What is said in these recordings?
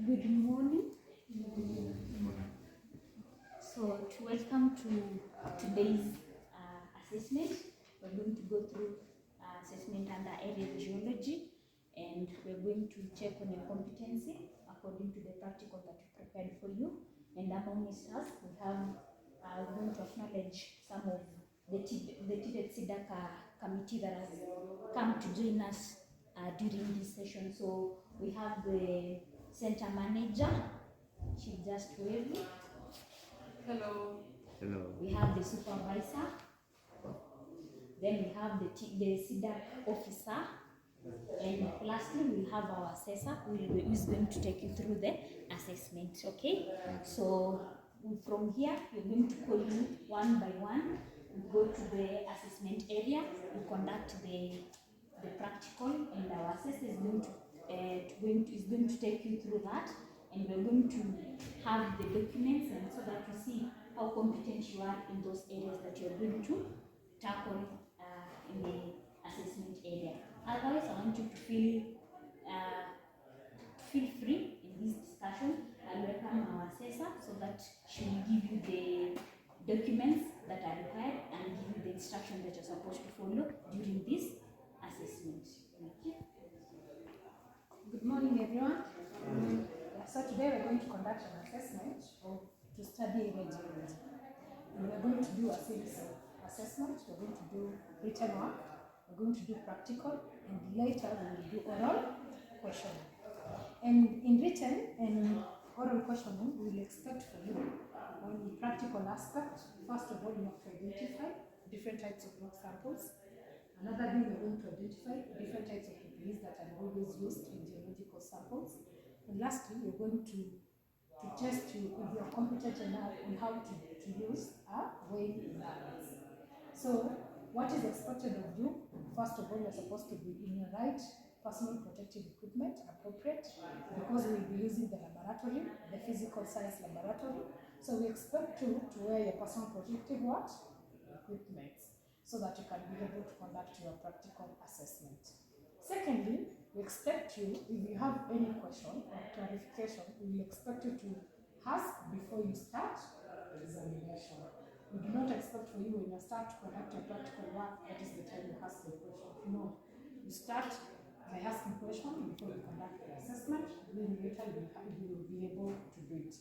Good morning. So, to welcome to today's assessment. We're going to go through assessment under area geology, and we're going to check on your competency according to the practical that we prepared for you. And among these tasks, we have we're going to acknowledge some of the TVET CDAC committee that has come to join us during this session. So we have the center manager. She just waved. Hello. Hello. We have the supervisor. Then we have the CDAC officer. And lastly, we have our assessor who is going to take you through the assessment. Okay? So from here, we're going to call you one by one. We go to the assessment area. We conduct the practical, and our assessor is going to take you through that. And we're going to have the documents, and so that you see how competent you are in those areas that you're going to tackle in the assessment area. Otherwise, I want you to feel free in this discussion. I'll welcome our assessor so that she will give you the documents that are required and give you the instruction that you're supposed to follow during this assessment. Thank you. Good morning, everyone. So today we're going to conduct an assessment to study area geology. And we're going to do a series of assessments. We're going to do written work, we're going to do practical, and later we will do oral questioning. And in written and oral questioning, we will expect for you on the practical aspect. First of all, you have to identify different types of rock samples. Another thing, we're going to identify different types of PPEs that are always used in geological samples. And lastly, we're going to test you if you're competent enough on how to use a weighing balance. So, what is expected of you? First of all, you're supposed to be in your right personal protective equipment, appropriate, because we'll be using the laboratory, the physical science laboratory. So we expect you to wear your personal protective what? Equipment, so that you can be able to conduct your practical assessment. Secondly, we expect you, if you have any question or clarification, we will expect you to ask before you start the examination. We do not expect for you when you start to conduct your practical work, that is the time you ask the question. No, you start by asking questions before you conduct the assessment, then later you will be able to do it.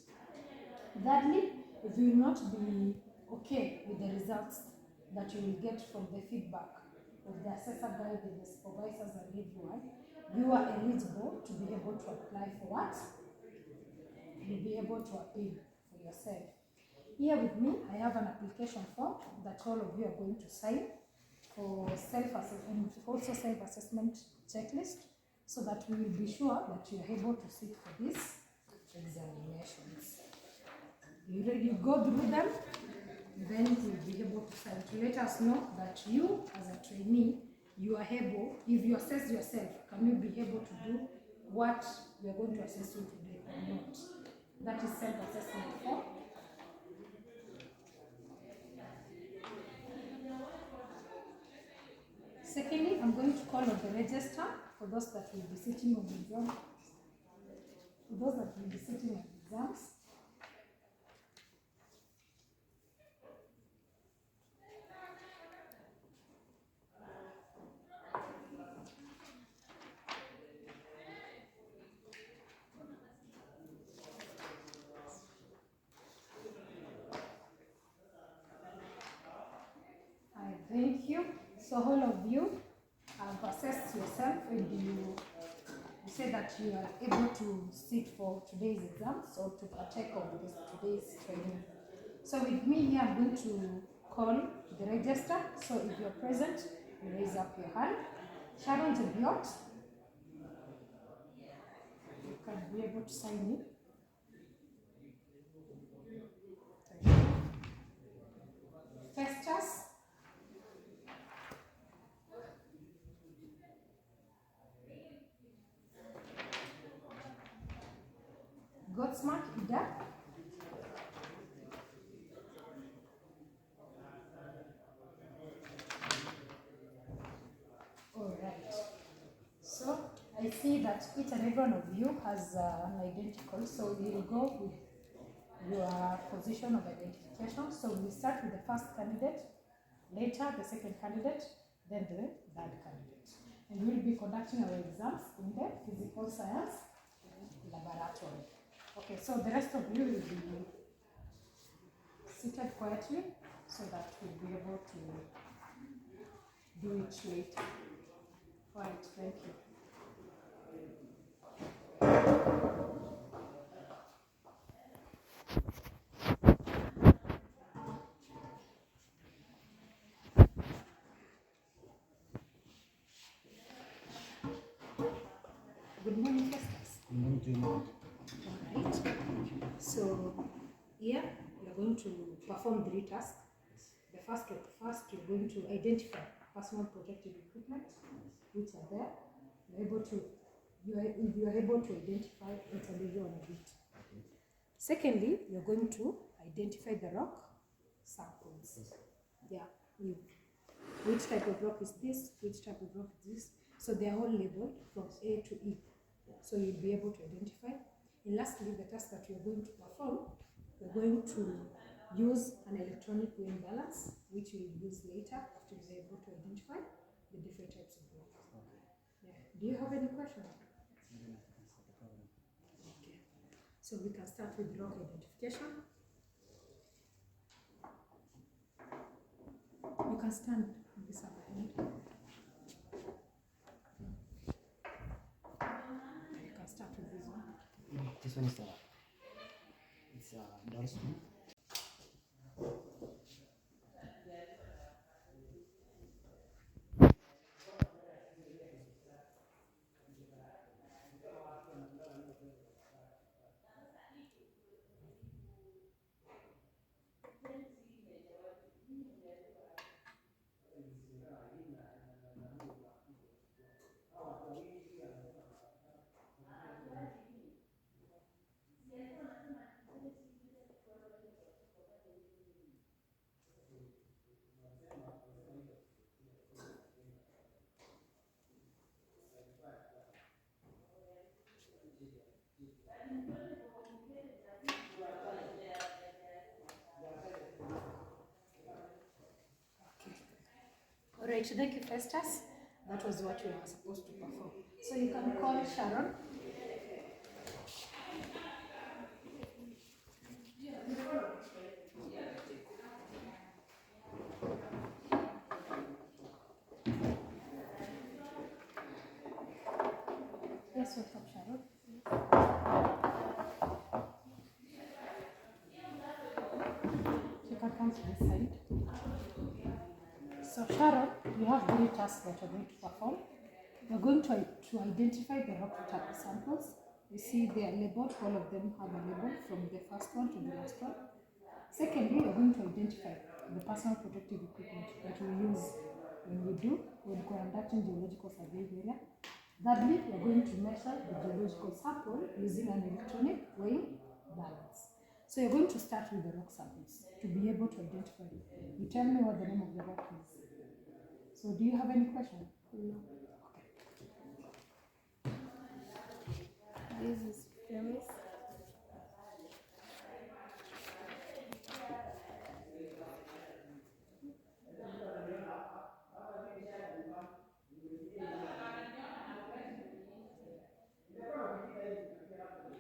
Thirdly, if you will not be okay with the results that you will get from the feedback of the assessor guide and the supervisors and everyone, you are eligible to be able to apply for what? You'll be able to appeal for yourself. Here with me, I have an application form that all of you are going to sign for self-assessment and also self-assessment checklist, so that we will be sure that you are able to sit for these examinations. You go through them, then we'll be able to sign to let us know that you, as a trainee, you are able, if you assess yourself, can you be able to do what we are going to assess you today or not? That is self-assessment form. Secondly, I'm going to call on the register for those that will be sitting on the exam. For those that will be sitting on the exams. Thank you. So all of you have assessed yourself, and you say that you are able to sit for today's exams or to partake of today's training. So with me here, I'm going to call the register. So if you're present, you raise up your hand. Sharon Jebiot, you can be able to sign in. Festus, Godsmark Ida, all right. So I see that each and every one of you has an identical, so we will go with your position of identification. So we start with the first candidate, later the second candidate, then the third candidate. And we'll be conducting our exams in the physical science laboratory. Okay, so the rest of you will be seated quietly so that we'll be able to do it later. All right, thank you. Good morning, Festus. Good morning. All right. So here we are going to perform 3 tasks. The first you're going to identify personal protective equipment which are there. You are able to identify each and every one of it. Secondly, you're going to identify the rock samples. Yeah, which type of rock is this? Which type of rock is this? So they are all labeled from A to E. So you'll be able to identify. And lastly, the task that you're going to perform, we're going to use an electronic weighing balance, which we'll use later after you're able to identify the different types of rocks. Okay. Yeah. Do you have any questions? Okay. So we can start with rock identification. You can stand this up ahead. You can start with this one. This one is it's downstream. All right, thank you, Festus. That was what you were supposed to perform. So you can call Sharon. Yes, welcome, Sharon. You can come to this side. So Sharon, you have 3 tasks that you're going to perform. You're going to identify the rock samples. You see they are labeled, all of them have a label from the first one to the last one. Secondly, you're going to identify the personal protective equipment that we use when conducting geological survey area. Thirdly, you're going to measure the geological sample using an electronic weighing balance. So you're going to start with the rock samples to be able to identify it. You tell me what the name of the rock is. So do you have any question? No. Okay. This is premise.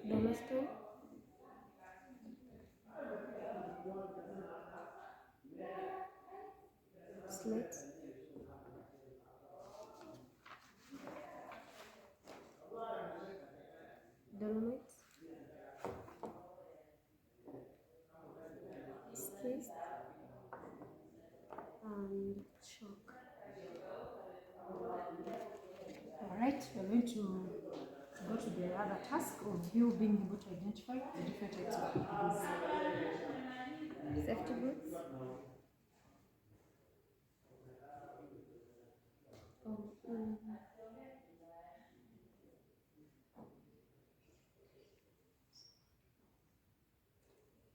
Domestic. Slate. Dolomites. Schist. And chalk. All right, we're going to go to the other task of you being able to identify the different types of PPDs. Safety boots. Oh,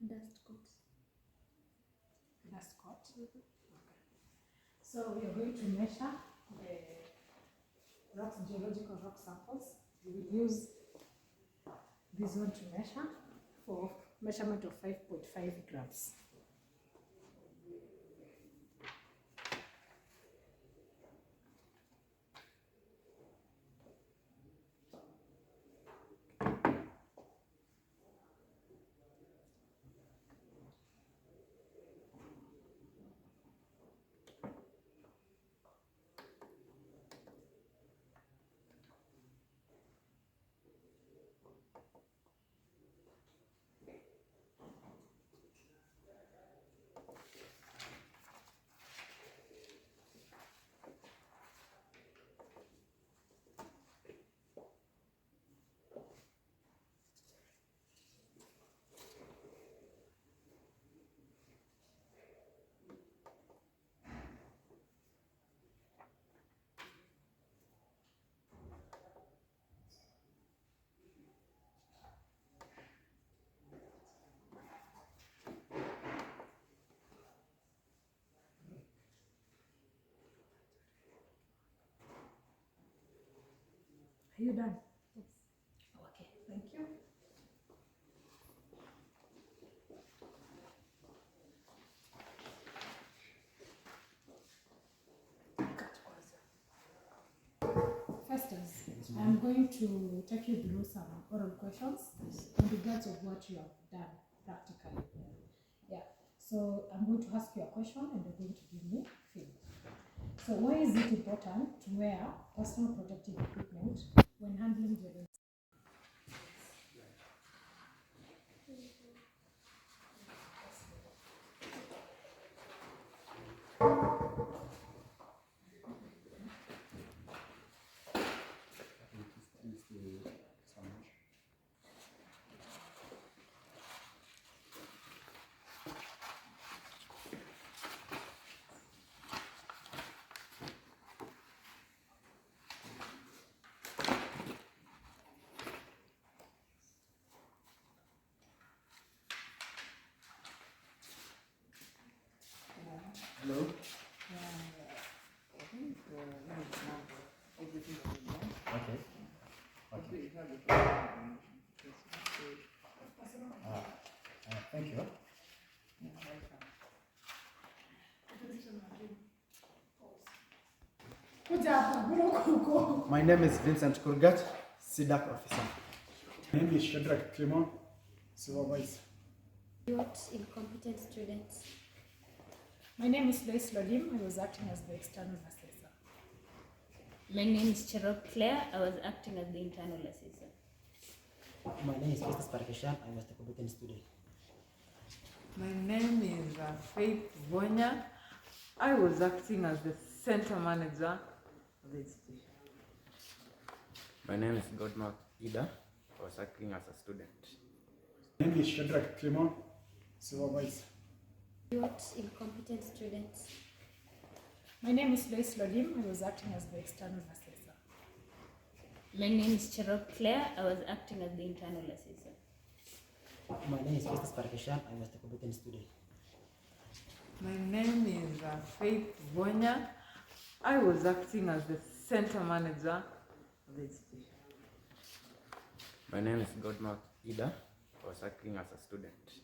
dust coats. Dust coat. Okay. So we are going to measure the geological rock samples We will use this one to measure for measurement of 5.5 grams. Are you done? Yes. Okay, thank you. First, I'm going to take you through some oral questions in regards of what you have done practically. Yeah. So I'm going to ask you a question and you're going to give me feedback. So why is it important to wear personal protective equipment when handling the Hello? Okay. Okay. Thank you. My name is Vincent Kurgat, CDAC officer. My name is Shadrach Clement, supervisor. Not incompetent students. My name is Lois Lodim. I was acting as the external assessor. My name is Cherop Claire. I was acting as the internal assessor. My name is Festus Parkeshan. I was the competent student. My name is Faith Vonya. I was acting as the center manager of the institution. My name is Godmark Ida. I was acting as a student. My name is Shadrach Clement, supervisor. Not incompetent students. My name is Lois Lodim. I was acting as the external assessor. My name is Cherop Claire. I was acting as the internal assessor. My name is Festus Parkeshan. I was the competent student. My name is Faith Vonya. I was acting as the center manager of the institution. My name is Godmark Ida. I was acting as a student.